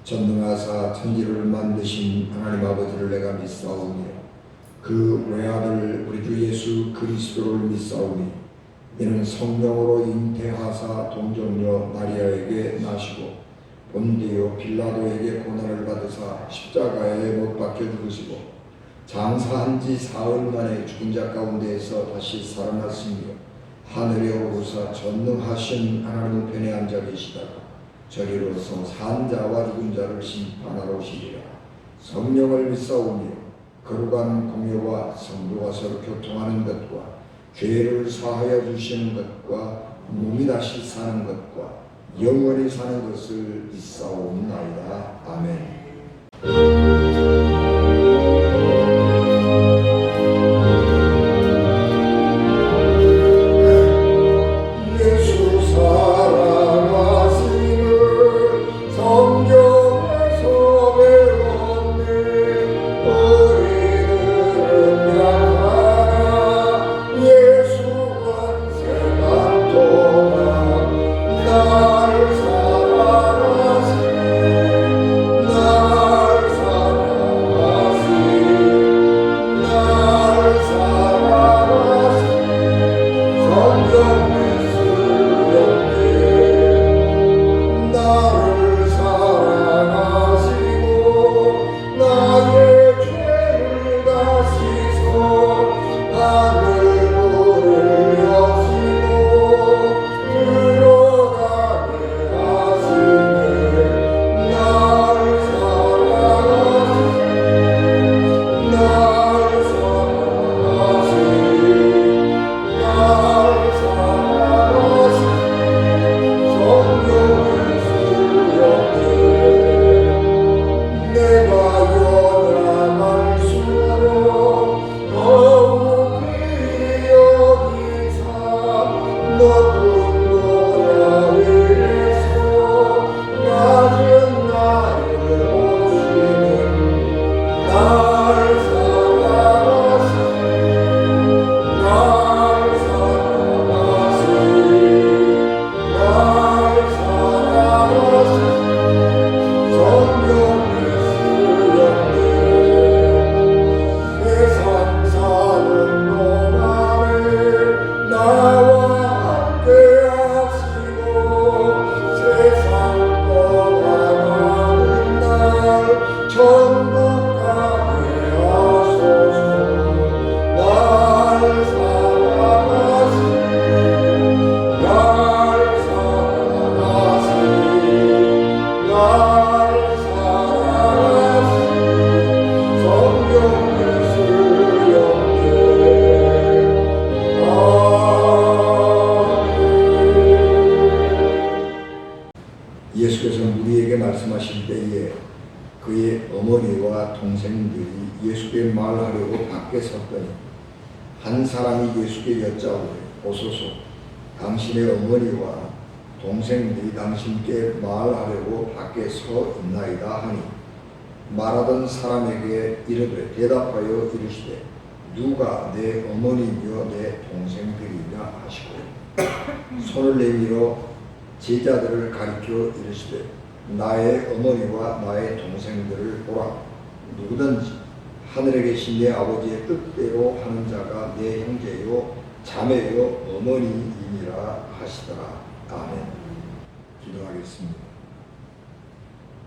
전능하사 천지를 만드신 하나님 아버지를 내가 믿사오며 그 외아들 우리 주 예수 그리스도를 믿사오니 이는 성령으로 잉태하사 동정녀 마리아에게 나시고 본디오 빌라도에게 고난을 받으사 십자가에 못 박혀 죽으시고 장사한 지 사흘 만에 죽은 자 가운데에서 다시 살아났으며 하늘에 오르사 전능하신 하나님 편에 앉아 계시다가 저리로서 산 자와 죽은 자를 심판하러 오시리라. 성령을 믿사오며 거룩한 공예와 성도가 서로 교통하는 것과 죄를 사하여 주시는 것과 몸이 다시 사는 것과 영원히 사는 것을 믿사옵나이다. 아멘. 예수께서는 우리에게 말씀하실 때에 그의 어머니와 동생들이 예수께 말하려고 밖에 섰더니 한 사람이 예수께 여짜오되 보소서 당신의 어머니와 동생들이 당신께 말하려고 밖에 서 있나이다 하니 말하던 사람에게 이르되 대답하여 이르시되 누가 내 어머니며 내 동생들이냐 하시고 손을 내밀어 제자들을 가리켜 이르시되 나의 어머니와 나의 동생들을 보라. 누구든지 하늘에 계신 내 아버지의 뜻대로 하는 자가 내 형제요 자매요 어머니이니라 하시더라. 아멘. 기도하겠습니다.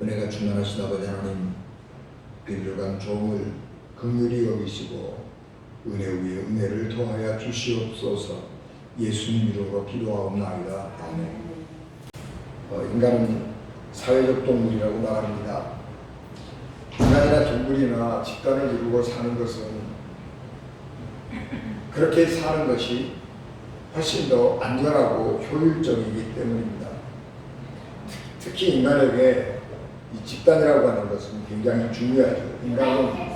은혜가 충만하신 아버지 하나님, 빌려간 종을 긍휼히 여기시고 은혜 위에 은혜를 더하여 주시옵소서. 예수님 이름으로 기도하옵나이다. 아멘. 인간은 사회적 동물이라고 말합니다. 인간이나 동물이나 집단을 이루고 사는 것은 그렇게 사는 것이 훨씬 더 안전하고 효율적이기 때문입니다. 특히 인간에게 이 집단이라고 하는 것은 굉장히 중요하죠. 인간은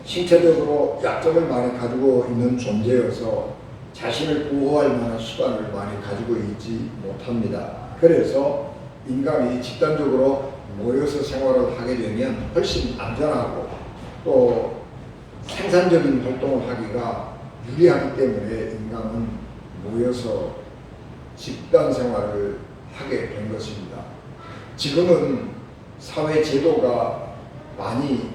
신체적으로 약점을 많이 가지고 있는 존재여서 자신을 보호할 만한 수단을 많이 가지고 있지 못합니다. 그래서 인간이 집단적으로 모여서 생활을 하게 되면 훨씬 안전하고 또 생산적인 활동을 하기가 유리하기 때문에 인간은 모여서 집단 생활을 하게 된 것입니다. 지금은 사회 제도가 많이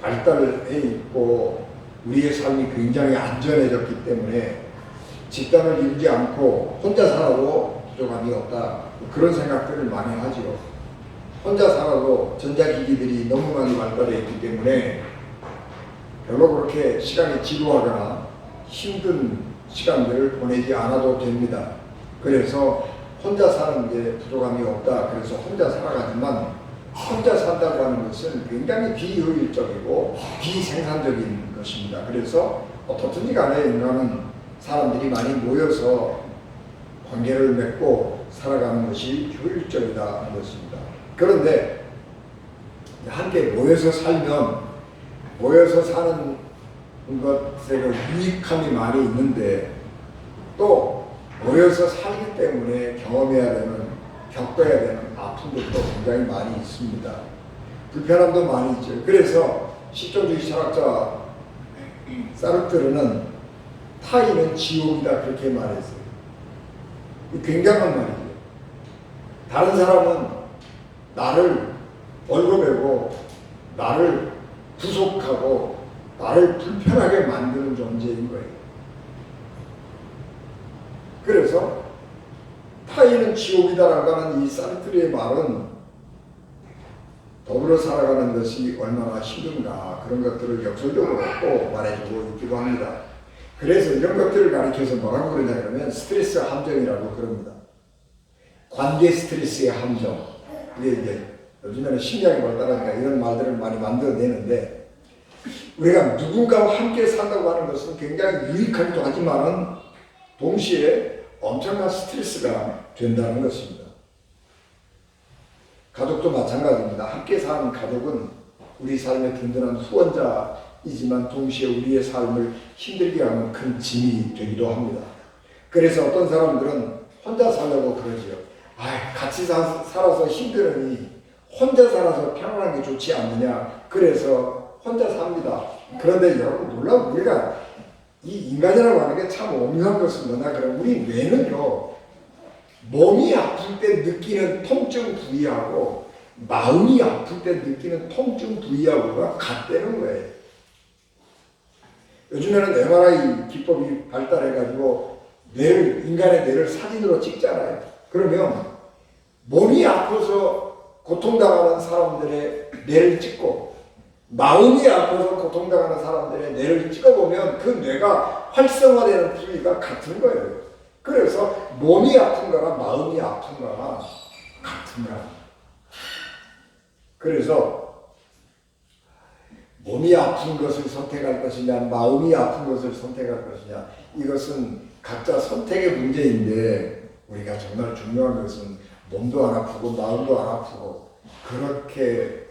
발달해 있고 우리의 삶이 굉장히 안전해졌기 때문에 집단을 이루지 않고 혼자 살아도 부족함이 없다. 그런 생각들을 많이 하죠. 혼자 살아도 전자기기들이 너무 많이 발달해 있기 때문에 별로 그렇게 시간이 지루하거나 힘든 시간들을 보내지 않아도 됩니다. 그래서 혼자 사는 게 부족함이 없다. 그래서 혼자 살아가지만 혼자 산다고 하는 것은 굉장히 비효율적이고 비생산적인 것입니다. 그래서 어떻든지 간에 인간은 사람들이 많이 모여서 관계를 맺고 살아가는 것이 효율적이다 하는 것입니다. 그런데 함께 모여서 살면 모여서 사는 것에 유익함이 많이 있는데 또 모여서 살기 때문에 경험해야 되는 겪어야 되는 아픔들도 굉장히 많이 있습니다. 불편함도 많이 있죠. 그래서 실존주의 철학자 사르트르는 타인은 지옥이다 그렇게 말했어요. 굉장한 말이죠. 다른 사람은 나를 벌거매고 나를 구속하고 나를 불편하게 만드는 존재인 거예요. 그래서 타인은 지옥이다라고 하는 이 사르트르의 말은 더불어 살아가는 것이 얼마나 힘든가 그런 것들을 역설적으로 또 말해주고 있기도 합니다. 그래서 이런 것들을 가리켜서 뭐라고 그러냐면 스트레스 함정이라고 그럽니다. 관계 스트레스의 함정. 이게 이제 요즘에는 심리학이 발달하니까 이런 말들을 많이 만들어내는데 우리가 누군가와 함께 산다고 하는 것은 굉장히 유익하기도 하지만은 동시에 엄청난 스트레스가 된다는 것입니다. 가족도 마찬가지입니다. 함께 사는 가족은 우리 삶의 든든한 후원자이지만 동시에 우리의 삶을 힘들게 하는 큰 짐이 되기도 합니다. 그래서 어떤 사람들은 혼자 살려고 그러지요. 같이 살아서 힘드니 혼자 살아서 편안한 게 좋지 않느냐. 그래서 혼자 삽니다. 그런데 여러분 놀라운 우리가 이 인간이라고 하는 게 참 오묘한 것은 뭐냐 그러면 우리 뇌는요 몸이 아플 때 느끼는 통증 부위하고 마음이 아플 때 느끼는 통증 부위하고가 같다는 거예요. 요즘에는 MRI 기법이 발달해가지고 인간의 뇌를 사진으로 찍잖아요. 그러면 몸이 아파서 고통당하는 사람들의 뇌를 찍고 마음이 아파서 고통당하는 사람들의 뇌를 찍어보면 그 뇌가 활성화되는 부위가 같은 거예요. 그래서 몸이 아픈 거나 마음이 아픈 거나 같은 거야. 그래서 몸이 아픈 것을 선택할 것이냐 마음이 아픈 것을 선택할 것이냐 이것은 각자 선택의 문제인데 우리가 정말 중요한 것은 몸도 안 아프고 마음도 안 아프고 그렇게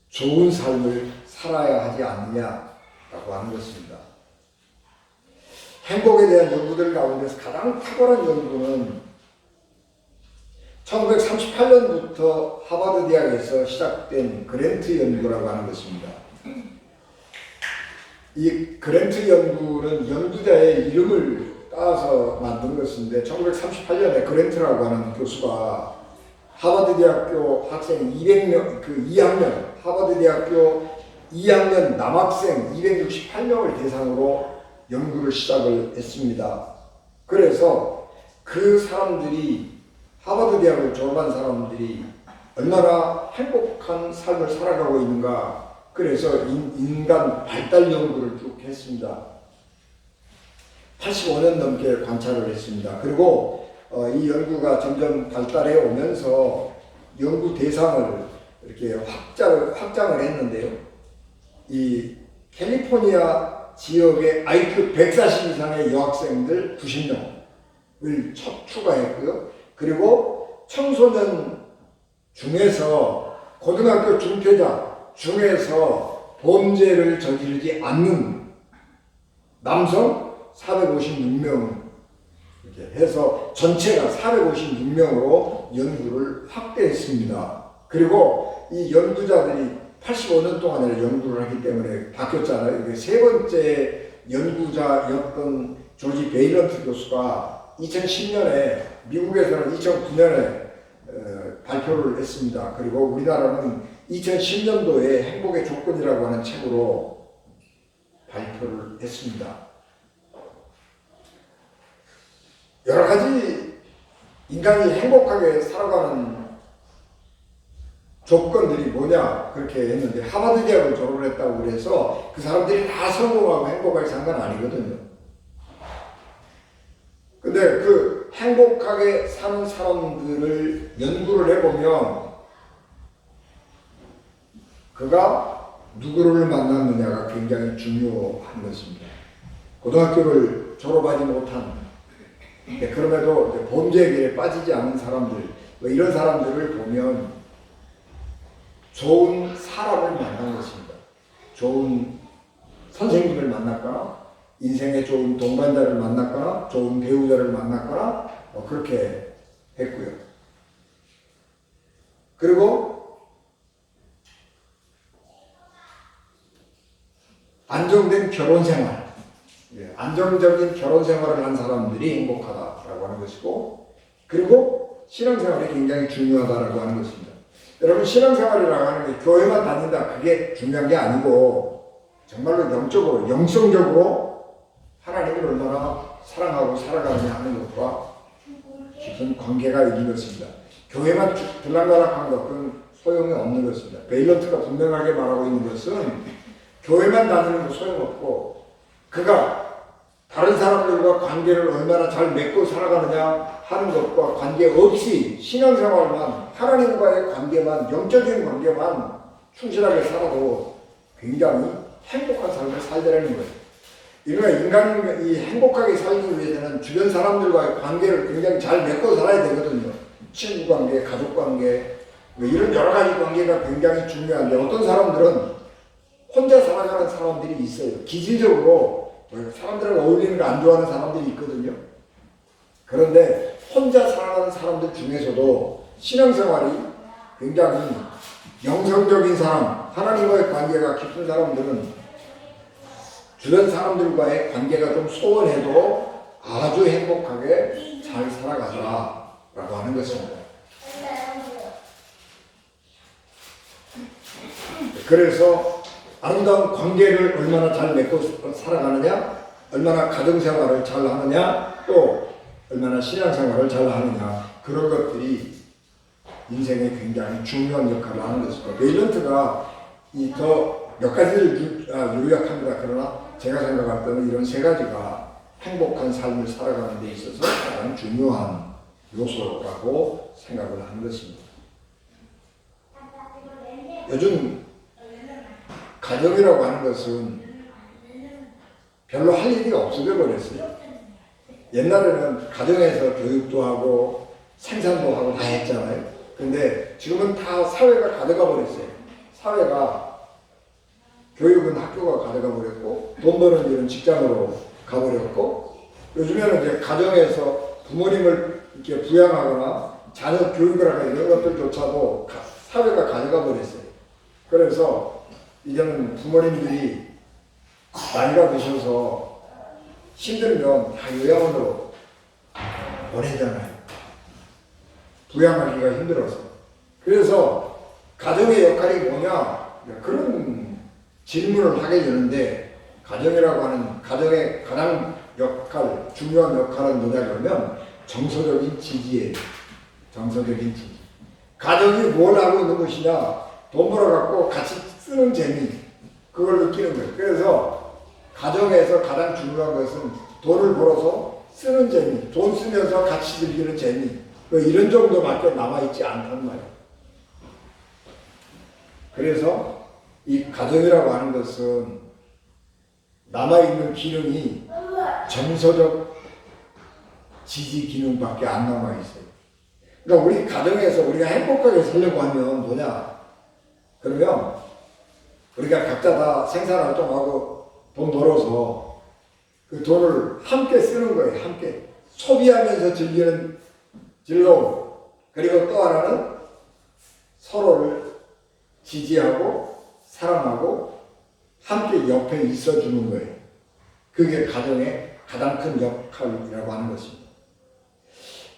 좋은 삶을 살아야 하지 않느냐라고 하는 것입니다. 행복에 대한 연구들 가운데서 가장 탁월한 연구는 1938년부터 하버드 대학에서 시작된 그랜트 연구라고 하는 것입니다. 이 그랜트 연구는 연구자의 이름을 따서 만든 것인데 1938년에 그랜트라고 하는 교수가 하버드 대학교 학생 200명, 2학년, 하버드 대학교 2학년 남학생 268명을 대상으로 연구를 시작을 했습니다. 그래서 그 사람들이 하버드 대학을 졸업한 사람들이 얼마나 행복한 삶을 살아가고 있는가 그래서 인간 발달 연구를 쭉 했습니다. 85년 넘게 관찰을 했습니다. 그리고 이 연구가 점점 발달해 오면서 연구 대상을 이렇게 확장을 했는데요. 이 캘리포니아 지역의 IQ 140 이상의 여학생들 90명을 추가했고요. 그리고 청소년 중에서 고등학교 중퇴자 중에서 범죄를 저지르지 않는 남성 456명 이렇게 해서 전체가 456명으로 연구를 확대했습니다. 그리고 이 연구자들이 85년 동안을 연구를 하기 때문에 바뀌었잖아요. 이게 세 번째 연구자였던 조지 베일런트 교수가 2010년에 미국에서는 2009년에 발표를 했습니다. 그리고 우리나라는 2010년도에 행복의 조건이라고 하는 책으로 발표를 했습니다. 여러 가지 인간이 행복하게 살아가는 조건들이 뭐냐 그렇게 했는데, 하버드 대학을 졸업을 했다고 그래서 그 사람들이 다 성공하고 행복하게 산 건 아니거든요. 근데 그 행복하게 사는 사람들을 연구를 해보면 그가 누구를 만났느냐가 굉장히 중요한 것입니다. 고등학교를 졸업하지 못한, 그럼에도 범죄의 길에 빠지지 않은 사람들, 이런 사람들을 보면 좋은 사람을 만난 것입니다. 좋은 선생님을 만났거나, 인생의 좋은 동반자를 만났거나, 좋은 배우자를 만났거나, 그렇게 했고요. 그리고 안정된 결혼 생활, 안정적인 결혼 생활을 한 사람들이 행복하다라고 하는 것이고, 그리고 신앙생활이 굉장히 중요하다라고 하는 것입니다. 여러분, 신앙생활이라고 하는 게 교회만 다닌다 그게 중요한 게 아니고, 정말로 영적으로, 영성적으로 하나님을 얼마나 사랑하고 살아가느냐 하는 것과 깊은 관계가 있는 것입니다. 교회만 들락날락한 것은 소용이 없는 것입니다. 베일런트가 분명하게 말하고 있는 것은 교회만 다니는 거 소용없고, 그가 다른 사람들과 관계를 얼마나 잘 맺고 살아가느냐 하는 것과 관계없이 신앙생활만, 하나님과의 관계만, 영적인 관계만 충실하게 살아도 굉장히 행복한 삶을 살더라는 거예요. 그러니까 인간이 행복하게 살기 위해서는 주변 사람들과의 관계를 굉장히 잘 맺고 살아야 되거든요. 친구 관계, 가족 관계, 이런 여러 가지 관계가 굉장히 중요한데, 어떤 사람들은 혼자 살아가는 사람들이 있어요. 기질적으로 사람들하고 어울리는 거 안 좋아하는 사람들이 있거든요. 그런데 혼자 살아가는 사람들 중에서도 신앙생활이 굉장히 영성적인 사람, 하나님과의 관계가 깊은 사람들은 주변 사람들과의 관계가 좀 소원해도 아주 행복하게 잘 살아가더라라고 하는 것입니다. 그래서 아름다운 관계를 얼마나 잘 맺고 살아가느냐, 얼마나 가정생활을 잘 하느냐, 또 얼마나 신앙생활을 잘 하느냐, 그런 것들이 인생에 굉장히 중요한 역할을 하는 것입니다. 베일런트가 더 몇 가지를 요약합니다. 그러나 제가 생각할 때는 이런 세 가지가 행복한 삶을 살아가는 데 있어서 가장 중요한 요소라고 생각을 하는 것입니다. 요즘 가정이라고 하는 것은 별로 할 일이 없어져 버렸어요. 옛날에는 가정에서 교육도 하고 생산도 하고 다 했잖아요. 근데 지금은 다 사회가 가져가 버렸어요. 사회가, 교육은 학교가 가져가 버렸고, 돈 버는 일은 직장으로 가버렸고, 요즘에는 이제 가정에서 부모님을 이렇게 부양하거나 자녀 교육을 하거나 이런 것들조차도 사회가 가져가 버렸어요. 그래서 이제는 부모님들이 나이가 드셔서 힘들면 다 요양원으로 보내잖아요. 부양하기가 힘들어서. 그래서 가정의 역할이 뭐냐, 그런 질문을 하게 되는데, 가정이라고 하는, 가정의 가장 중요한 역할은 뭐냐 그러면 정서적인 지지예요. 정서적인 지지. 가정이 뭘 하고 있는 것이냐, 돈 벌어갖고 같이 쓰는 재미, 그걸 느끼는 거예요. 그래서 가정에서 가장 중요한 것은 돈을 벌어서 쓰는 재미, 돈 쓰면서 같이 즐기는 재미, 이런 정도밖에 남아있지 않단 말이에요. 그래서 이 가정이라고 하는 것은 남아있는 기능이 정서적 지지 기능밖에 안 남아있어요. 그러니까 우리 가정에서 우리가 행복하게 살려고 하면 뭐냐? 그러면 우리가 각자 다 생산활동하고 돈 벌어서 그 돈을 함께 쓰는 거예요. 함께 소비하면서 즐기는 즐거움. 그리고 또 하나는 서로를 지지하고 사랑하고 함께 옆에 있어주는 거예요. 그게 가정의 가장 큰 역할이라고 하는 것입니다.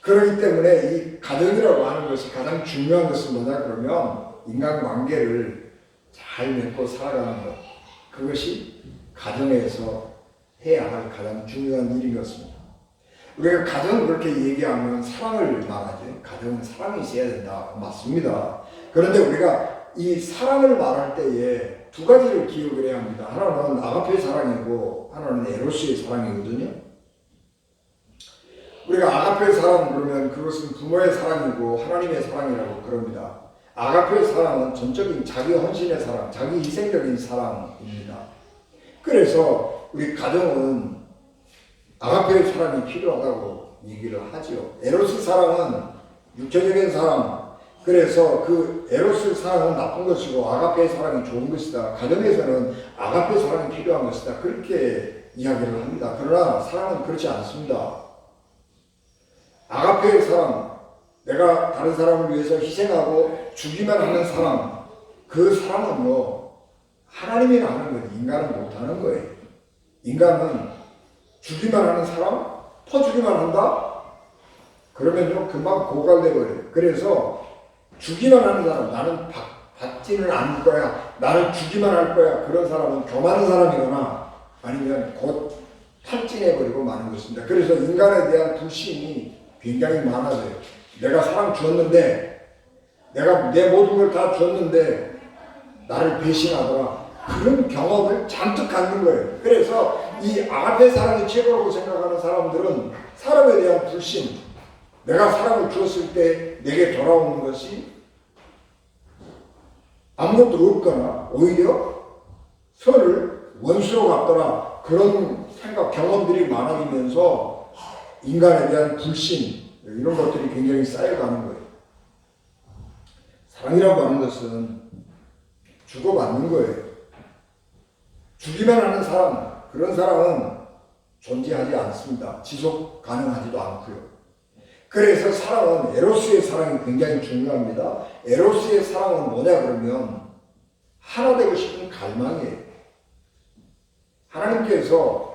그렇기 때문에 이 가정이라고 하는 것이 가장 중요한 것은 뭐냐 그러면 인간관계를 잘 맺고 살아가는 것. 그것이 가정에서 해야 할 가장 중요한 일인 것입니다. 우리가 가정을 그렇게 얘기하면 사랑을 말하죠. 가정은 사랑이 있어야 된다. 맞습니다. 그런데 우리가 이 사랑을 말할 때에 두 가지를 기억을 해야 합니다. 하나는 아가페 사랑이고 하나는 에로스의 사랑이거든요. 우리가 아가페 사랑 그러면 그것은 부모의 사랑이고 하나님의 사랑이라고 그럽니다. 아가페 사랑은 전적인 자기 헌신의 사랑, 자기 희생적인 사랑입니다. 그래서 우리 가정은 아가페의 사랑이 필요하다고 얘기를 하죠. 에로스 사랑은 육체적인 사랑, 그래서 그 에로스 사랑은 나쁜 것이고 아가페의 사랑이 좋은 것이다. 가정에서는 아가페 사랑이 필요한 것이다. 그렇게 이야기를 합니다. 그러나 사랑은 그렇지 않습니다. 아가페의 사랑, 내가 다른 사람을 위해서 희생하고 주기만 하는 사랑, 그 사랑은요 하나님이 하는 거예요. 인간은 못하는 거예요. 인간은 주기만 하는 사람, 퍼주기만 한다? 그러면요 금방 고갈돼 버려요. 그래서 주기만 하는 사람, 나는 받지는 않을 거야, 나는 주기만 할 거야, 그런 사람은 교만한 사람이거나 아니면 곧 탈진해버리고 마는 것입니다. 그래서 인간에 대한 불신이 굉장히 많아져요. 내가 사랑 줬는데, 내가 내 모든 걸 다 줬는데 나를 배신하더라. 그런 경험을 잔뜩 갖는 거예요. 그래서 이 아가페 사랑이 최고라고 생각하는 사람들은 사람에 대한 불신, 내가 사랑을 주었을 때 내게 돌아오는 것이 아무것도 없거나 오히려 선을 원수로 갚더라, 그런 생각, 경험들이 많아지면서 인간에 대한 불신, 이런 것들이 굉장히 쌓여가는 거예요. 사랑이라고 하는 것은 주고받는 거예요. 주기만 하는 사람, 그런 사람은 존재하지 않습니다. 지속 가능하지도 않고요. 그래서 사랑은, 에로스의 사랑이 굉장히 중요합니다. 에로스의 사랑은 뭐냐 그러면 하나 되고 싶은 갈망이에요. 하나님께서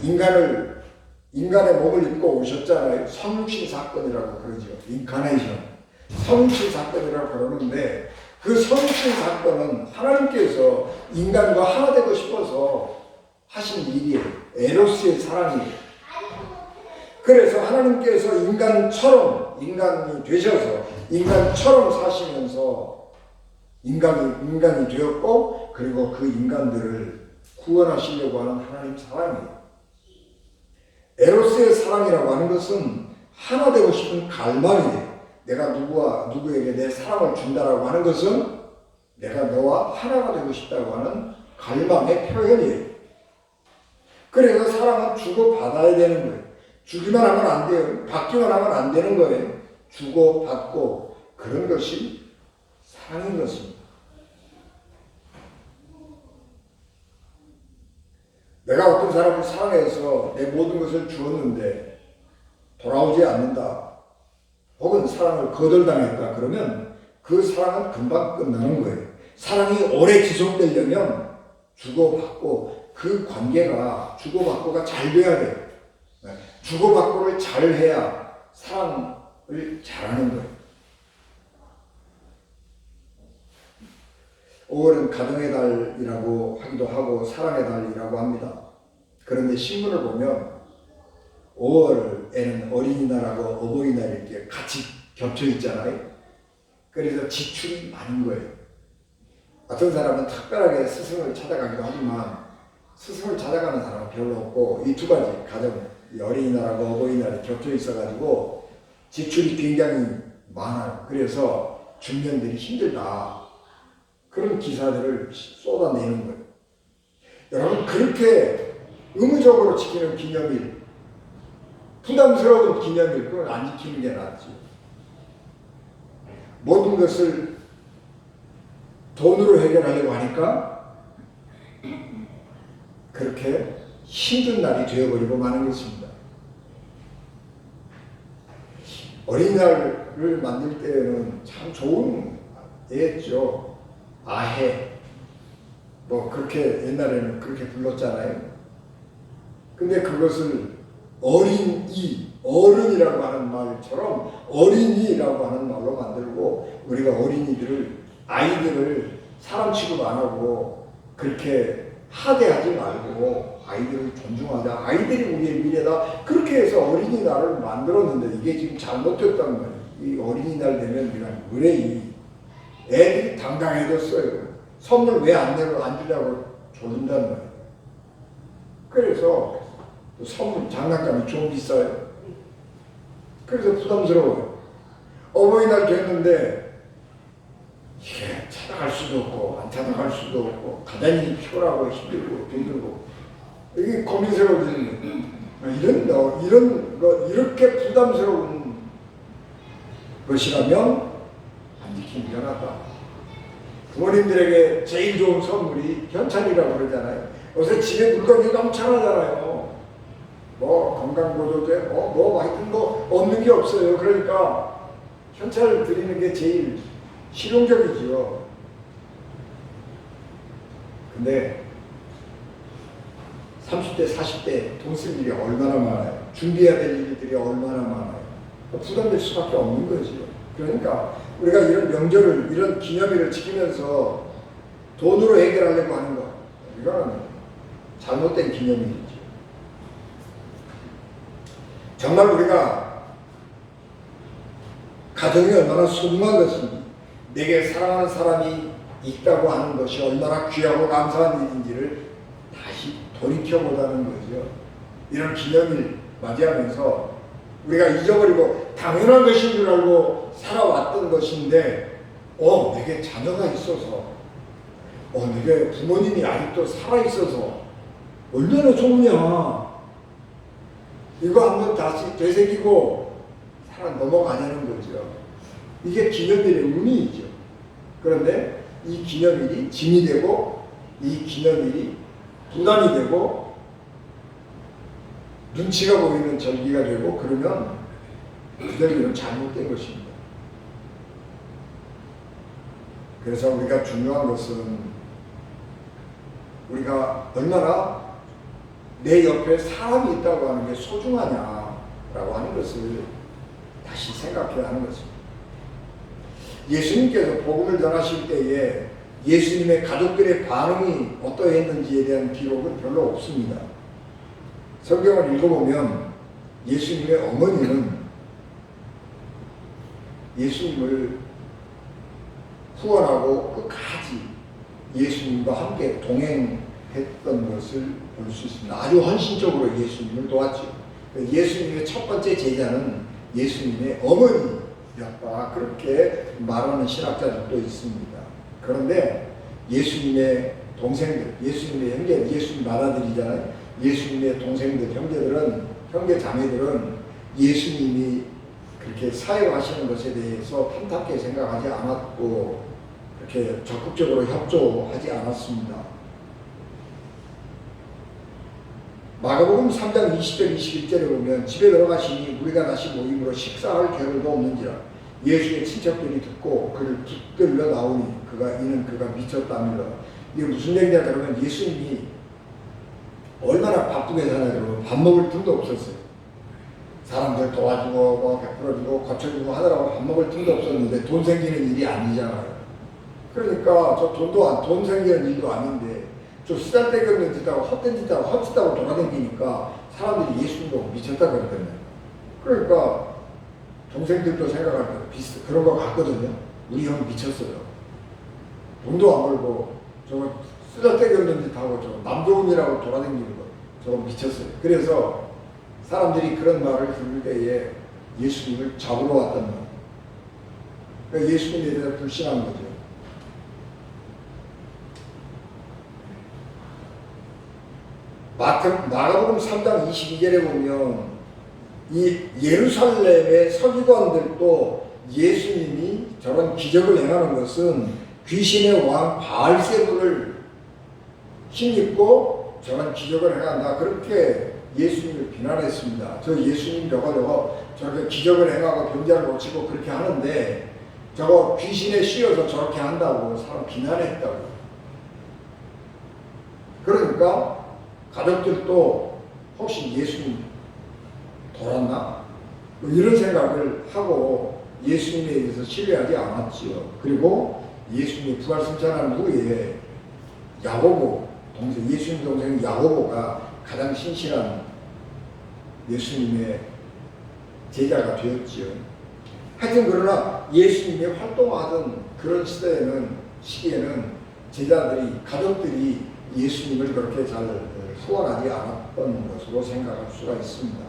인간의 몸을 입고 오셨잖아요. 성육신 사건이라고 그러죠. 인카네이션. 성육신 사건이라고 그러는데 그 성육신 사건은 하나님께서 인간과 하나 되고 싶어서 하신 일이에요. 에로스의 사랑이에요. 그래서 하나님께서 인간이 되셔서 인간처럼 사시면서 인간이 되었고, 그리고 그 인간들을 구원하시려고 하는 하나님 사랑이에요. 에로스의 사랑이라고 하는 것은 하나 되고 싶은 갈망이에요. 내가 누구에게 내 사랑을 준다라고 하는 것은 내가 너와 하나가 되고 싶다고 하는 갈망의 표현이에요. 그래서 사랑은 주고받아야 되는 거예요. 주기만 하면 안 돼요. 받기만 하면 안 되는 거예요. 주고받고, 그런 것이 사랑인 것입니다. 내가 어떤 사람을 사랑해서 내 모든 것을 주었는데 돌아오지 않는다, 혹은 사랑을 거절당했다, 그러면 그 사랑은 금방 끝나는 거예요. 사랑이 오래 지속되려면 주고받고, 그 관계가 주고받고가 잘 돼야 돼요. 주고받고를 잘 해야 사랑을 잘하는 거예요. 5월은 가정의 달이라고 하기도 하고 사랑의 달이라고 합니다. 그런데 신문을 보면 5월에는 어린이날하고 어버이날 이렇게 같이 겹쳐 있잖아요. 그래서 지출이 많은 거예요. 어떤 사람은 특별하게 스승을 찾아가기도 하지만 스승을 찾아가는 사람은 별로 없고, 이 두 가지 가정, 어린이날하고 어버이날이 겹쳐 있어가지고 지출이 굉장히 많아요. 그래서 중년들이 힘들다, 그런 기사들을 쏟아내는 거예요. 여러분, 그렇게 의무적으로 지키는 기념일, 부담스러운 기념일, 그걸 안 지키는 게 낫지. 모든 것을 돈으로 해결하려고 하니까 그렇게 힘든 날이 되어버리고 마는 것입니다. 어린이날을 만들 때는 참 좋은 애였죠. 아해, 뭐 그렇게 옛날에는 그렇게 불렀잖아요. 근데 그것을 어린이, 어른이라고 하는 말처럼 어린이라고 하는 말로 만들고 우리가 어린이들을 아이들을 사람 취급 안 하고 그렇게 하대하지 말고 아이들을 존중하자. 아이들이 우리의 미래다. 그렇게 해서 어린이날을 만들었는데 이게 지금 잘못됐단 말이에요. 이 어린이날 되면 우리가 의뢰이 애들이 당당해졌어요. 선물 왜 안 주려고 조른단 말이에요. 그래서 선물 장난감이 좀 비싸요. 그래서 부담스러워요. 어버이날 됐는데 이게 찾아갈 수도 없고 안 찾아갈 수도 없고 가단히 피곤하고 힘들고 이게 고민스러워지는 이런 거 이렇게 부담스러운 것이라면 안 지키는 게 낫다. 부모님들에게 제일 좋은 선물이 현찰이라고 그러잖아요. 요새 집에 물건이 넘쳐나잖아요. 뭐 건강보조제, 하여튼 없는 게 없어요. 그러니까 현찰을 드리는 게 제일 실용적이죠. 근데 30대, 40대 돈 쓸 일이 얼마나 많아요. 준비해야 될 일들이 얼마나 많아요. 부담될 수밖에 없는 거죠. 그러니까 우리가 이런 명절을, 이런 기념일을 지키면서 돈으로 해결하려고 하는 거, 이거는 잘못된 기념일이죠. 정말 우리가 가정이 얼마나 소중한 것인지, 내게 사랑하는 사람이 있다고 하는 것이 얼마나 귀하고 감사한 일인지를 다시 돌이켜보자는 거죠. 이런 기념일 맞이하면서 우리가 잊어버리고 당연한 것인 줄 알고 살아왔던 것인데 내게 자녀가 있어서 내게 부모님이 아직도 살아있어서 얼마나 좋냐, 이거 한번 다시 되새기고 살아 넘어가자는 거죠. 이게 기념일의 의미이죠. 그런데 이 기념일이 짐이 되고 이 기념일이 부담이 되고 눈치가 보이는 절기가 되고 그러면 그 절기는 잘못된 것입니다. 그래서 우리가 중요한 것은 우리가 얼마나 내 옆에 사람이 있다고 하는 게 소중하냐라고 하는 것을 다시 생각해야 하는 것입니다. 예수님께서 복음을 전하실 때에 예수님의 가족들의 반응이 어떠했는지에 대한 기록은 별로 없습니다. 성경을 읽어보면 예수님의 어머니는 예수님을 후원하고 끝까지 예수님과 함께 동행했던 것을 볼 수 있습니다. 아주 헌신적으로 예수님을 도왔죠. 예수님의 첫 번째 제자는 예수님의 어머니였다, 그렇게 말하는 신학자들도 있습니다. 그런데 예수님의 동생들, 예수님의 형제, 예수님 맏아들이잖아요. 예수님의 동생들, 형제 자매들은 예수님이 그렇게 사역하시는 것에 대해서 탐탁하게 생각하지 않았고 그렇게 적극적으로 협조하지 않았습니다. 마가복음 3장 20절 21절에 보면 집에 들어가시니 우리가 다시 모임으로 식사할 겨를도 없는지라 예수의 친척들이 듣고 그를 붙들려 나오니 그가 미쳤다며. 이게 무슨 얘기냐 그러면 예수님이 얼마나 바쁘게 사냐 그러면 밥 먹을 틈도 없었어요. 사람들 도와주고 베풀어주고 거쳐주고 하느라고 밥 먹을 틈도 없었는데 돈 생기는 일이 아니잖아요. 그러니까 돈 생기는 일도 아닌데 저 쓰잘데기 없는 짓하고 헛된 짓하고 헛짓하고 돌아다니니까 사람들이 예수님 보고 미쳤다 그러거든요. 그러니까 동생들도 생각할 때 그런 거 같거든요. 우리 형 미쳤어요. 돈도 안 벌고 저거 쓰잘데기 없는 짓하고 저거 남 좋은이라고 돌아다니는 거 저거 미쳤어요. 그래서 사람들이 그런 말을 들을 때에 예수님을 잡으러 왔단 말이에요. 그러니까 예수님에 대해서 불신한 거죠. 마가복음 3장 22절에 보면 이 예루살렘의 서기관들도 예수님이 저런 기적을 행하는 것은 귀신의 왕 바알세불을 힘입고 저런 기적을 행한다, 그렇게 예수님을 비난했습니다. 저 예수님 저렇게 기적을 행하고 병자를 고치고 그렇게 하는데 저거 귀신에 씌어서 저렇게 한다고 사람 비난했다고. 그러니까 가족들도 혹시 예수님 돌았나? 뭐 이런 생각을 하고 예수님에 대해서 신뢰하지 않았지요. 그리고 예수님이 부활 승천한 후에 야고보 동생, 예수님 동생 야고보가 가장 신실한 예수님의 제자가 되었지요. 하여튼 그러나 예수님이 활동하던 그런 시기에는 제자들이, 가족들이 예수님을 그렇게 잘 소원하지 않았던 것으로 생각할 수가 있습니다.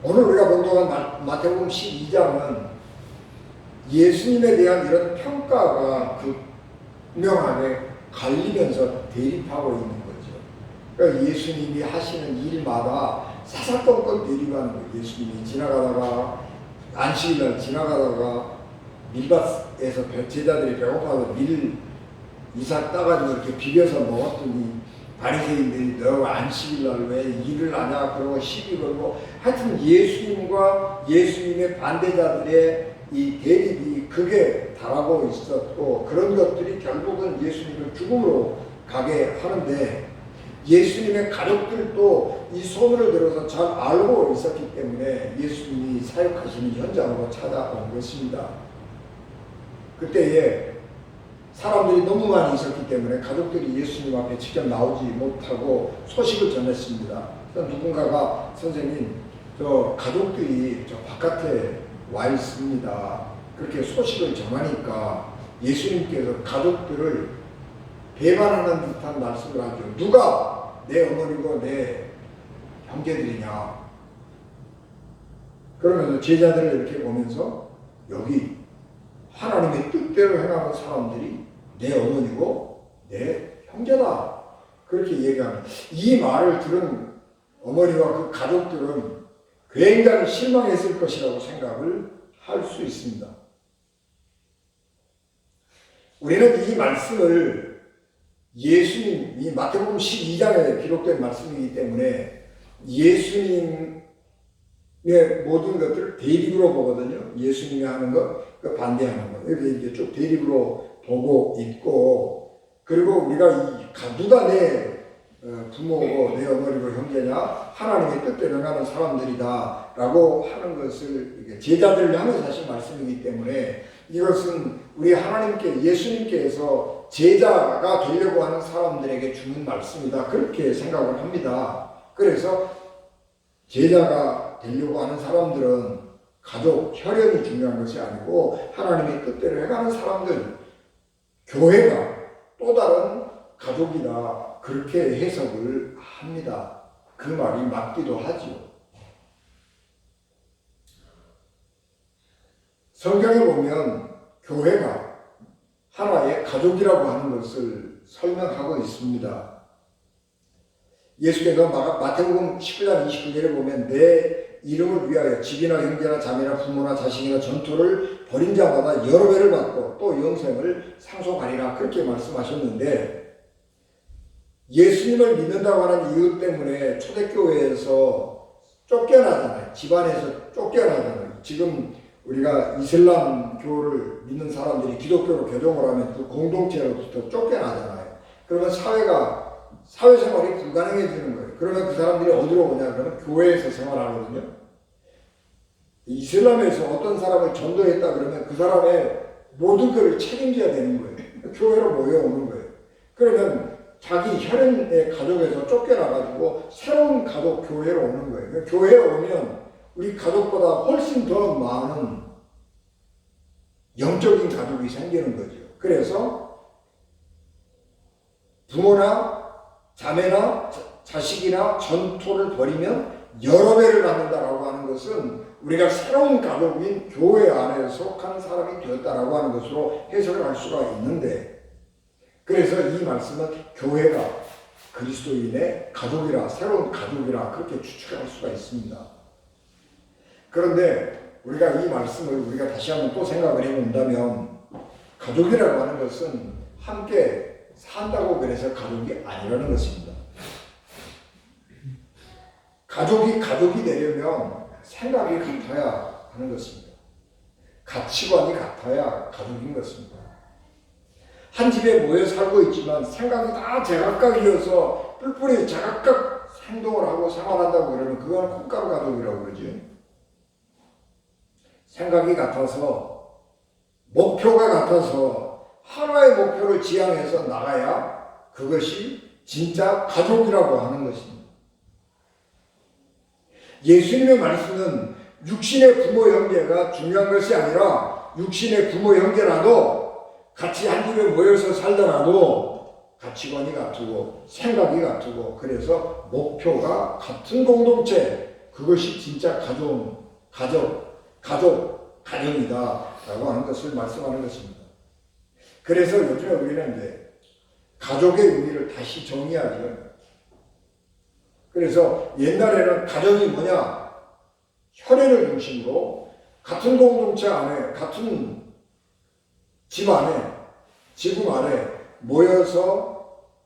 오늘 우리가 본독한 마태복음 12장은 예수님에 대한 이런 평가가 분명하게 갈리면서 대립하고 있는 거죠. 그러니까 예수님이 하시는 일마다 사사건건 대립하는 거예요. 예수님이 지나가다가 안식일날 지나가다가 밀밭에서 제자들이 배고파서 밀 이삭 따가지고 이렇게 비벼서 먹었더니 바리새인들이 너 안식일날 왜 일을 하냐 그러고 시비 걸고, 하여튼 예수님과 예수님의 반대자들의 이 대립이 극에 달하고 있었고, 그런 것들이 결국은 예수님을 죽음으로 가게 하는데, 예수님의 가족들도 이 소문을 들어서 잘 알고 있었기 때문에 예수님이 사역하시는 현장으로 찾아온 것입니다. 그때에 사람들이 너무 많이 있었기 때문에 가족들이 예수님 앞에 직접 나오지 못하고 소식을 전했습니다. 누군가가 선생님, 저 가족들이 저 바깥에 와 있습니다. 그렇게 소식을 전하니까 예수님께서 가족들을 배반하는 듯한 말씀을 하죠. 누가 내 어머니고 내 형제들이냐? 그러면서 제자들을 이렇게 보면서 여기 하나님의 뜻대로 행하는 사람들이 내 어머니고 내 형제다. 그렇게 얘기합니다. 이 말을 들은 어머니와 그 가족들은 굉장히 실망했을 것이라고 생각을 할 수 있습니다. 우리는 이 말씀을 예수님이 마태복음 12장에 기록된 말씀이기 때문에 예수님의 모든 것들을 대립으로 보거든요. 예수님이 하는 것, 그 반대하는 것. 이렇게 이제 쭉 대립으로 보고 있고, 그리고 우리가 누가 내 부모고 내 어머니고 형제냐? 하나님의 뜻대로 행하는 사람들이다 라고 하는 것을 제자들을 향해서 하신 말씀이기 때문에 이것은 우리 하나님께, 예수님께서 제자가 되려고 하는 사람들에게 주는 말씀이다, 그렇게 생각을 합니다. 그래서 제자가 되려고 하는 사람들은 가족, 혈연이 중요한 것이 아니고 하나님의 뜻대로 해가는 사람들, 교회가 또 다른 가족이다, 그렇게 해석을 합니다. 그 말이 맞기도 하죠. 성경에 보면 교회가 하나의 가족이라고 하는 것을 설명하고 있습니다. 예수께서 마태복음 19장 29절에 보면 내 이름을 위하여 집이나 형제나 자매나 부모나 자식이나 전토를 벌인 자마다 여러 배를 받고 또 영생을 상속하리라, 그렇게 말씀하셨는데, 예수님을 믿는다고 하는 이유 때문에 초대교회에서 쫓겨나잖아요. 집안에서 쫓겨나잖아요. 지금 우리가 이슬람교를 믿는 사람들이 기독교로 개종을 하면 그 공동체로부터 쫓겨나잖아요. 그러면 사회생활이 불가능해지는 거예요. 그러면 그 사람들이 어디로 오냐? 그러면 교회에서 생활하거든요. 이슬람에서 어떤 사람을 전도했다 그러면 그 사람의 모든 것을 책임져야 되는 거예요. 교회로 모여오는 거예요. 그러면 자기 혈연의 가족에서 쫓겨나가지고 새로운 가족 교회로 오는 거예요. 교회에 오면 우리 가족보다 훨씬 더 많은 영적인 가족이 생기는 거죠. 그래서 부모나 자매나 자식이나 전토를 벌이면 여러 배를 받는다라고 하는 것은 우리가 새로운 가족인 교회 안에 속한 사람이 되었다라고 하는 것으로 해석을 할 수가 있는데, 그래서 이 말씀은 교회가 그리스도인의 가족이라, 새로운 가족이라 그렇게 추측할 수가 있습니다. 그런데 우리가 이 말씀을 우리가 다시 한번 또 생각을 해본다면, 가족이라고 하는 것은 함께 산다고 그래서 가족이 아니라는 것입니다. 가족이 되려면 생각이 같아야 하는 것입니다. 가치관이 같아야 가족인 것입니다. 한 집에 모여 살고 있지만 생각이 다 제각각이어서 뿔뿔이 제각각 행동을 하고 생활한다고 그러면 그건 콩가루 가족이라고 그러죠. 생각이 같아서, 목표가 같아서 하나의 목표를 지향해서 나가야 그것이 진짜 가족이라고 하는 것입니다. 예수님의 말씀은 육신의 부모 형제가 중요한 것이 아니라 육신의 부모 형제라도 같이 한 집에 모여서 살더라도 가치관이 같고 생각이 같고 그래서 목표가 같은 공동체, 그것이 진짜 가정이다 라고 하는 것을 말씀하는 것입니다. 그래서 요즘에 우리는 이제 가족의 의미를 다시 정의하죠. 그래서 옛날에는 가정이 뭐냐? 혈연을 중심으로 같은 공동체 안에, 같은 집 안에, 지붕 아래 모여서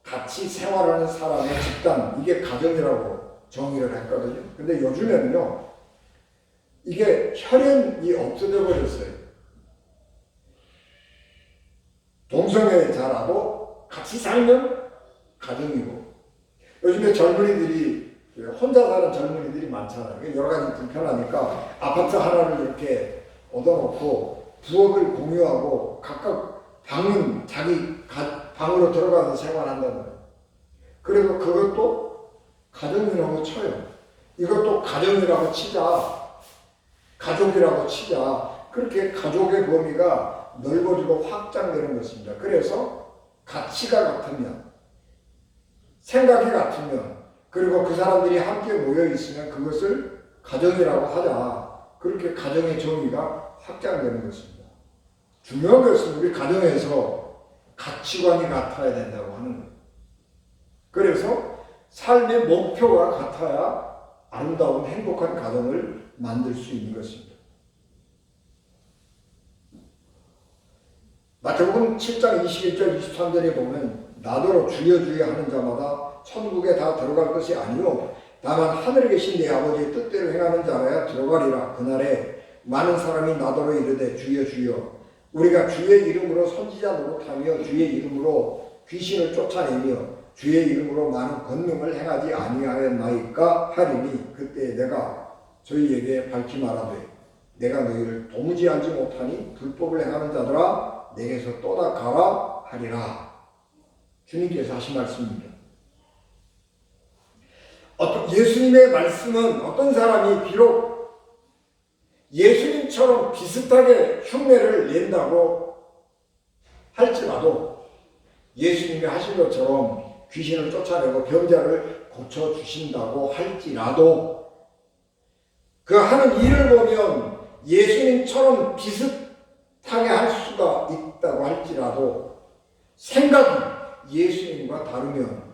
같이 생활하는 사람의 집단, 이게 가정이라고 정의를 했거든요. 근데 요즘에는요, 이게 혈연이 없어져 버렸어요. 동성애 잘하고 같이 살면 가정이고, 요즘에 젊은이들이, 혼자 사는 젊은이들이 많잖아요. 여러 가지 불편하니까 아파트 하나를 이렇게 얻어놓고 부엌을 공유하고 각각 방은 자기 방으로 들어가서 생활한다는 거예요. 그래서 그것도 가정이라고 쳐요. 이것도 가정이라고 치자. 가족이라고 치자. 그렇게 가족의 범위가 넓어지고 확장되는 것입니다. 그래서 가치가 같으면, 생각이 같으면, 그리고 그 사람들이 함께 모여 있으면 그것을 가정이라고 하자. 그렇게 가정의 정의가 확장되는 것입니다. 중요한 것은 우리 가정에서 가치관이 같아야 된다고 하는 거예요. 그래서 삶의 목표가 같아야 아름다운 행복한 가정을 만들 수 있는 것입니다. 마태복음 7장 21절 23절에 보면 나더러 주여 주여 하는 자마다 천국에 다 들어갈 것이 아니요 다만 하늘에 계신 내 아버지의 뜻대로 행하는 자라야 들어가리라. 그날에 많은 사람이 나더러 이르되 주여 주여 우리가 주의 이름으로 선지자 노릇하며 주의 이름으로 귀신을 쫓아내며 주의 이름으로 많은 권능을 행하지 아니하였나이까 하리니 그때 내가 저희에게 밝히 말하되 내가 너희를 도무지 알지 못하니 불법을 행하는 자들아 내게서 떠나가라 하리라. 주님께서 하신 말씀입니다. 예수님의 말씀은 어떤 사람이 비록 예수님처럼 비슷하게 흉내를 낸다고 할지라도 예수님이 하신 것처럼 귀신을 쫓아내고 병자를 고쳐주신다고 할지라도 그 하는 일을 보면 예수님처럼 비슷하게 할 수가 있다고 할지라도 생각이 예수님과 다르면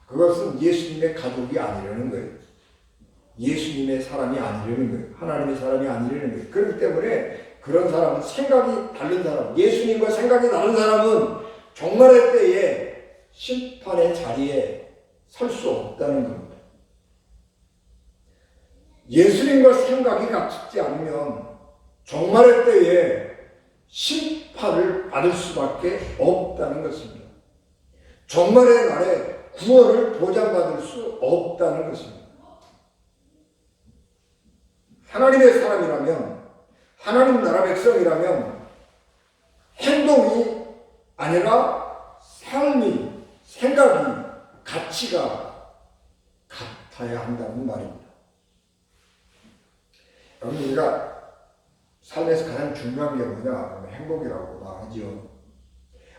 그것은 예수님의 가족이 아니라는 거예요. 예수님의 사람이 아니라는 거예요. 하나님의 사람이 아니라는 거예요. 그렇기 때문에 그런 사람은 생각이 다른 사람, 예수님과 생각이 다른 사람은 종말의 때에 심판의 자리에 설 수 없다는 겁니다. 예수님과 생각이 같지 않으면 종말의 때에 심판을 받을 수밖에 없다는 것입니다. 종말의 날에 구원을 보장받을 수 없다는 것입니다. 하나님의 사람이라면, 하나님 나라 백성이라면 행동이 아니라 삶이, 생각이, 가치가 같아야 한다는 말입니다. 여러분, 우리가 삶에서 가장 중요한 게 뭐냐? 행복이라고 말하죠.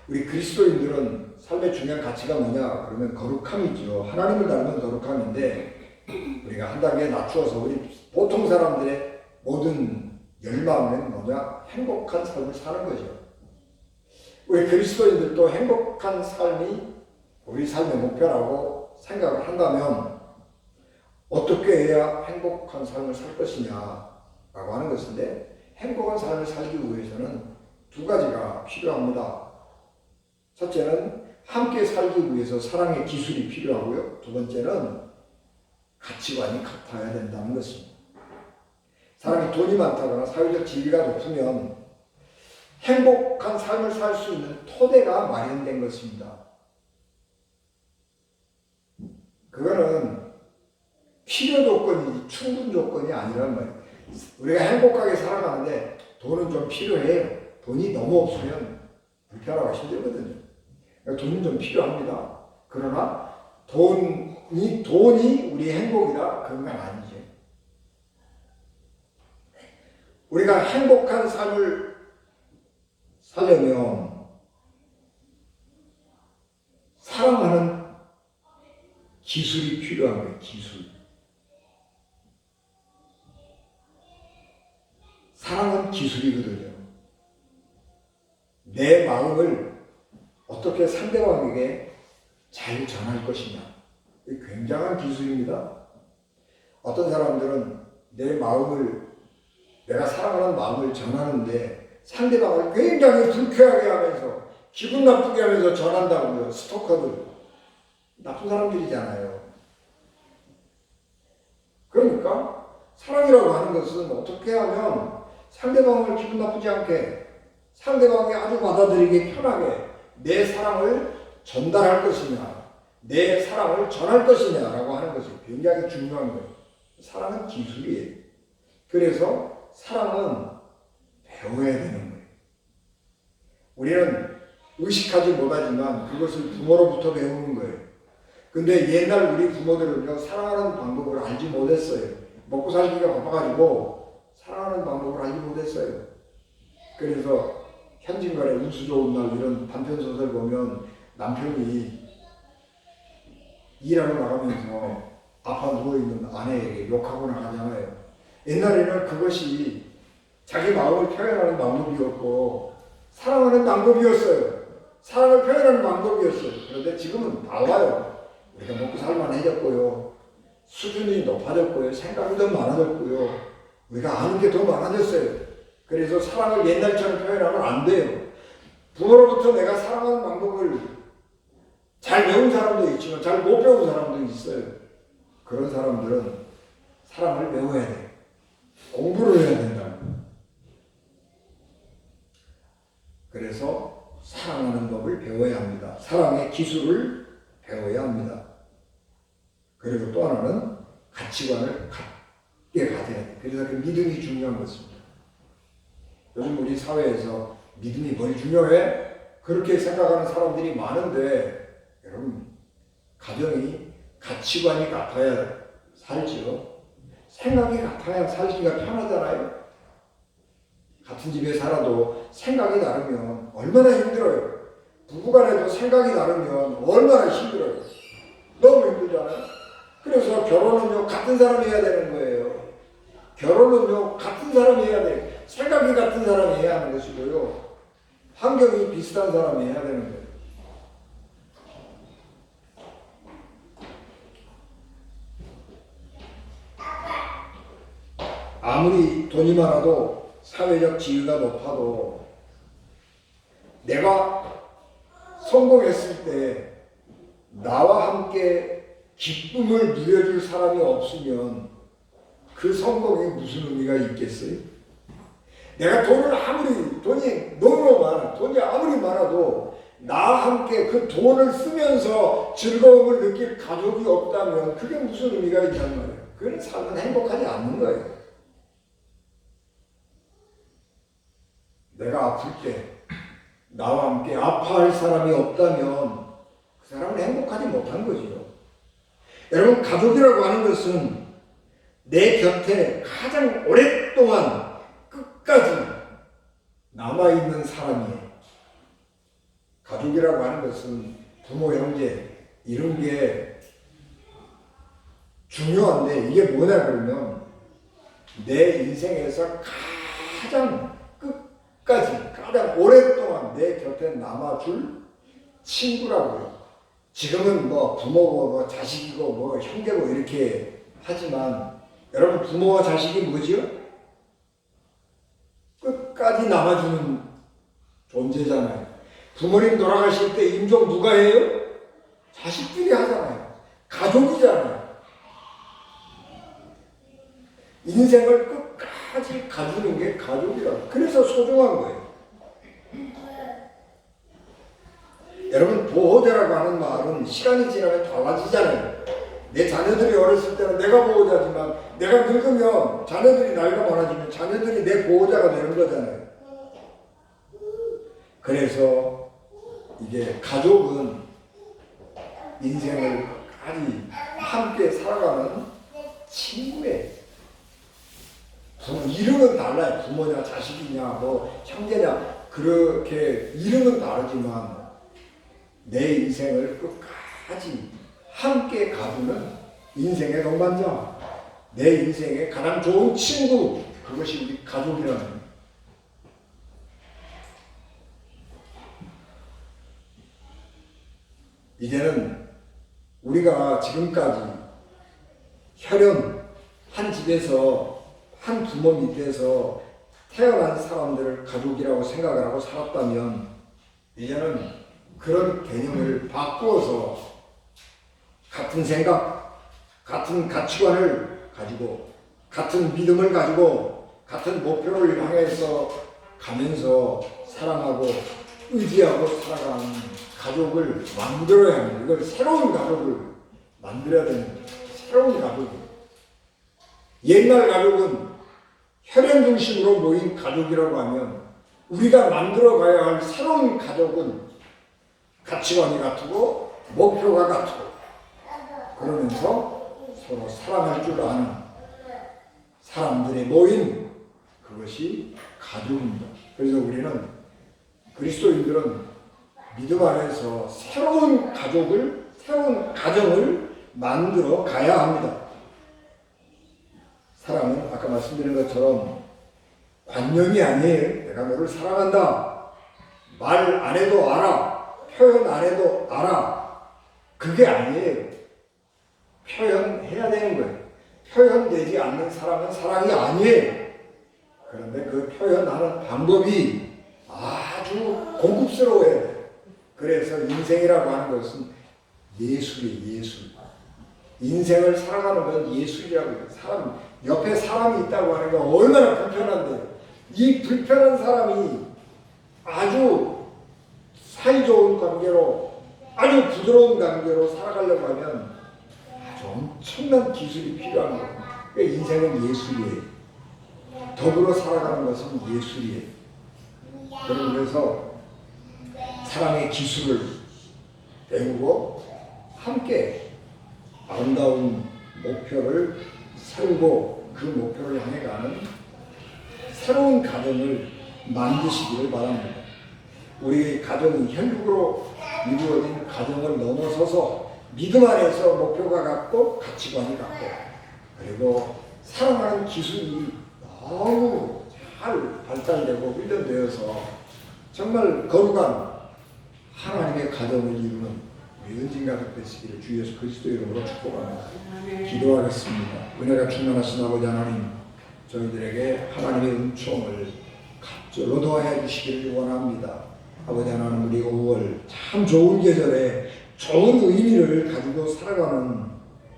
우리 그리스도인들은 삶의 중요한 가치가 뭐냐? 그러면 거룩함이죠. 하나님을 닮은 거룩함인데 우리가 한 단계 낮추어서 우리 보통 사람들의 모든 열망은 뭐냐? 행복한 삶을 사는 거죠. 우리 그리스도인들도 행복한 삶이 우리 삶의 목표라고 생각을 한다면 어떻게 해야 행복한 삶을 살 것이냐라고 하는 것인데 행복한 삶을 살기 위해서는 두 가지가 필요합니다. 첫째는 함께 살기 위해서 사랑의 기술이 필요하고요. 두 번째는 가치관이 같아야 된다는 것입니다. 사람이 돈이 많다거나 사회적 지위가 높으면 행복한 삶을 살 수 있는 토대가 마련된 것입니다. 그거는 필요 조건이지 충분 조건이 아니란 말이에요. 우리가 행복하게 살아가는데 돈은 좀 필요해요. 돈이 너무 없으면 불편하고 힘들거든요. 그러니까 돈은 좀 필요합니다. 그러나 돈이 우리 행복이다 그런 건 아니죠. 우리가 행복한 삶을 살려면 사랑하는 기술이 필요한 거예요. 기술. 사랑은 기술이거든요. 내 마음을 어떻게 상대방에게 잘 전할 것이냐. 굉장한 기술입니다. 어떤 사람들은 내가 사랑하는 마음을 전하는데 상대방을 굉장히 불쾌하게 하면서 기분 나쁘게 하면서 전한다고요. 스토커들. 나쁜 사람들이잖아요. 그러니까 사랑이라고 하는 것은 어떻게 하면 상대방을 기분 나쁘지 않게 상대방이 아주 받아들이기 편하게 내 사랑을 전달할 것이냐 내 사랑을 전할 것이냐라고 하는 것이 굉장히 중요한 거예요. 사랑은 기술이에요. 그래서 사랑은 배워야 되는 거예요. 우리는 의식하지 못하지만 그것을 부모로부터 배우는 거예요. 근데 옛날 우리 부모들은요 사랑하는 방법을 알지 못했어요. 먹고 살기가 바빠가지고 사랑하는 방법을 알지 못했어요. 그래서 현진간에 운수 좋은 날 이런 단편소설 보면 남편이 일하러 나가면서 아파 누워있는 아내에게 욕하고 나가잖아요. 옛날에는 그것이 자기 마음을 표현하는 방법이었고 사랑하는 방법이었어요. 사랑을 표현하는 방법이었어요. 그런데 지금은 달라요. 우리가 먹고 살만해졌고요. 수준이 높아졌고요. 생각이 더 많아졌고요. 우리가 아는 게 더 많아졌어요. 그래서 사랑을 옛날처럼 표현하면 안 돼요. 부모로부터 내가 사랑하는 방법을 잘 배운 사람도 있지만 잘 못 배운 사람도 있어요. 그런 사람들은 사랑을 배워야 돼요. 공부를 해야 된다. 그래서 사랑하는 법을 배워야 합니다. 사랑의 기술을 배워야 합니다. 그리고 또 하나는 가치관을 갖게 가져야 돼요. 그래서 그 믿음이 중요한 것입니다. 요즘 우리 사회에서 믿음이 뭘 중요해? 그렇게 생각하는 사람들이 많은데 여러분 가정이 가치관이 같아야 살지요. 생각이 같아야 살기가 편하잖아요. 같은 집에 살아도 생각이 다르면 얼마나 힘들어요. 부부간에도 생각이 다르면 얼마나 힘들어요. 너무 힘들잖아요. 그래서 결혼은요 같은 사람이 해야 되는 거예요. 결혼은요 같은 사람이 해야 돼요. 생각이 같은 사람이 해야 하는 것이고요. 환경이 비슷한 사람이 해야 되는 거예요. 아무리 돈이 많아도 사회적 지위가 높아도 내가 성공했을 때 나와 함께 기쁨을 누려줄 사람이 없으면 그 성공이 무슨 의미가 있겠어요? 내가 돈이 너무 많아. 돈이 아무리 많아도 나와 함께 그 돈을 쓰면서 즐거움을 느낄 가족이 없다면 그게 무슨 의미가 있단 말이에요. 그건 삶은 행복하지 않는 거예요. 내가 아플 때 나와 함께 아파할 사람이 없다면 그 사람은 행복하지 못한 거죠. 여러분 가족이라고 하는 것은 내 곁에 가장 오랫동안 끝까지 남아있는 사람이에요. 가족이라고 하는 것은 부모, 형제 이런 게 중요한데 이게 뭐냐 그러면 내 인생에서 가장 끝까지 가장 오랫동안 내 곁에 남아줄 친구라고요. 지금은 뭐 부모고 뭐 자식이고 뭐 형제고 이렇게 하지만 여러분 부모와 자식이 뭐지요? 끝까지 남아주는 존재잖아요. 부모님 돌아가실 때 임종 누가 해요? 자식들이 하잖아요. 가족이잖아요. 인생을 끝까지 가주는 게 가족이라고. 그래서 소중한 거예요. 여러분 보호자라고 하는 말은 시간이 지나면 달라지잖아요. 내 자녀들이 어렸을 때는 내가 보호자지만 내가 늙으면 자녀들이 나이가 많아지면 자녀들이 내 보호자가 되는 거잖아요. 그래서 이게 가족은 인생을 끝까지 함께 살아가는 친구예요. 이름은 달라요. 부모냐 자식이냐 뭐 형제냐 그렇게 이름은 다르지만 내 인생을 끝까지 함께 가두는 인생의 동반자, 내 인생의 가장 좋은 친구, 그것이 우리 가족이라는. 이제는 우리가 지금까지 혈연 한 집에서 한 부모 밑에서 태어난 사람들을 가족이라고 생각을 하고 살았다면 이제는 그런 개념을 바꾸어서 같은 생각, 같은 가치관을 가지고 같은 믿음을 가지고 같은 목표를 향해서 가면서 사랑하고 의지하고 살아가는 가족을 만들어야 합니다. 이걸 새로운 가족을 만들어야 되는 새로운 가족이. 옛날 가족은 혈연 중심으로 모인 가족이라고 하면 우리가 만들어 가야 할 새로운 가족은 가치관이 같고 목표가 같고 그러면서 서로 사랑할 줄 아는 사람들이 모인 그것이 가족입니다. 그래서 우리는 그리스도인들은 믿음 안에서 새로운 가족을, 새로운 가정을 만들어 가야 합니다. 사랑은 아까 말씀드린 것처럼 관념이 아니에요. 내가 너를 사랑한다. 말 안 해도 알아. 표현 안 해도 알아. 그게 아니에요. 표현해야 되는 거예요. 표현되지 않는 사랑은 사랑이 아니에요. 그런데 그 표현하는 방법이 아주 고급스러워야 돼요. 그래서 인생이라고 하는 것은 예술이에요. 예술. 인생을 살아가는 건 예술이라고 해요. 사람, 옆에 사람이 있다고 하는 건 얼마나 불편한데요. 이 불편한 사람이 아주 사이좋은 관계로, 아주 부드러운 관계로 살아가려고 하면 아주 엄청난 기술이 필요한 거예요. 그러니까 인생은 예술이에요. 더불어 살아가는 것은 예술이에요. 그래서 사랑의 기술을 배우고 함께 아름다운 목표를 세우고 그 목표를 향해 가는 새로운 가정을 만드시기를 바랍니다. 우리 가정이 혈육으로 이루어진 가정을 넘어서서 믿음 안에서 목표가 같고 가치관이 같고 그리고 사랑하는 기술이 너무 잘 발달되고 훈련되어서 정말 거룩한 하나님의 가정을 이루는 우리 은진가족 되시기를 주 예수 그리스도 이름으로 축복합니다. 기도하겠습니다. 은혜가 충만하신 아버지 하나님, 저희들에게 하나님의 은총을 갑절로 더해 주시기를 원합니다. 아버지 하나님, 우리 5월 참 좋은 계절에 좋은 의미를 가지고 살아가는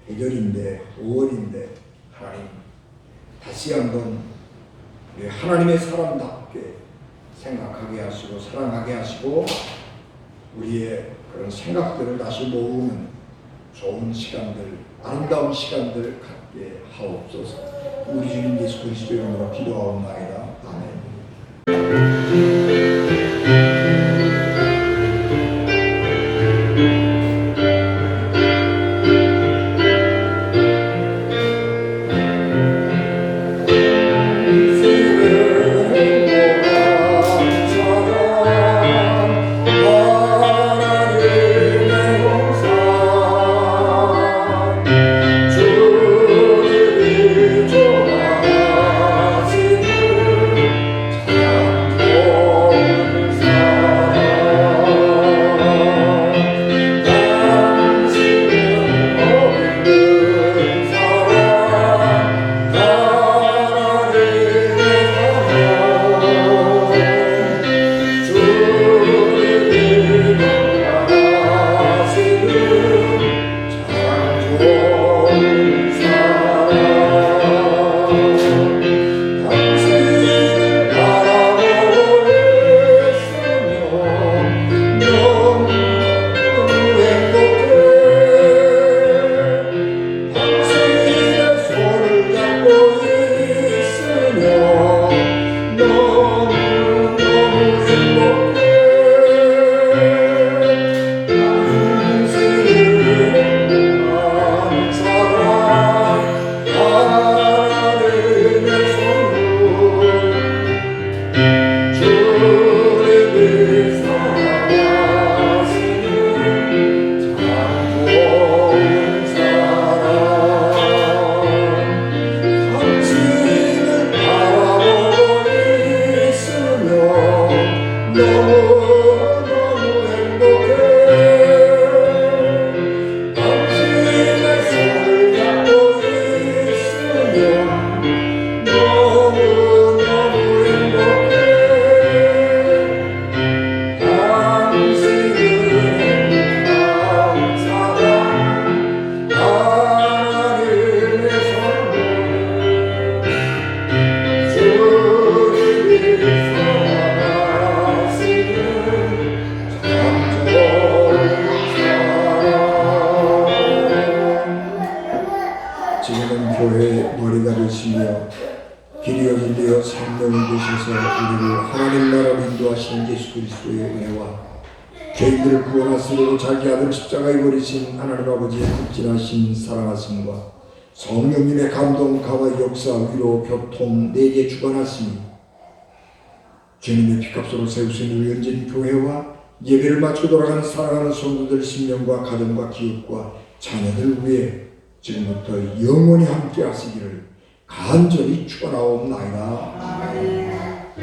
계절인데 5월인데 하나님 다시 한번 우리 하나님의 사람답게 생각하게 하시고 사랑하게 하시고 우리의 그런 생각들을 다시 모으는 좋은 시간들, 아름다운 시간들 갖게 하옵소서. 우리 주님 예수 그리스도 이름으로 기도하옵나이다. 아멘. 되시며 길이여 진리여 생명이 되셔서 우리를 하나님 나라로 인도하시는 예수 그리스도의 은혜와 죄인들을 구원하시려고 자기 아들 십자가에 버리신 하나님 아버지의 극진하신 사랑하심과 성령님의 감동, 가와 역사, 위로, 교통, 내게 주관하시니 주님의 피값으로 세우신 우리 연진 교회와 예배를 마치고 돌아가는 사랑하는 성도들 신명과 가정과 기업과 자녀들 위해 지금부터 영원히 함께 하시기를 간절히 축원하옵나이다.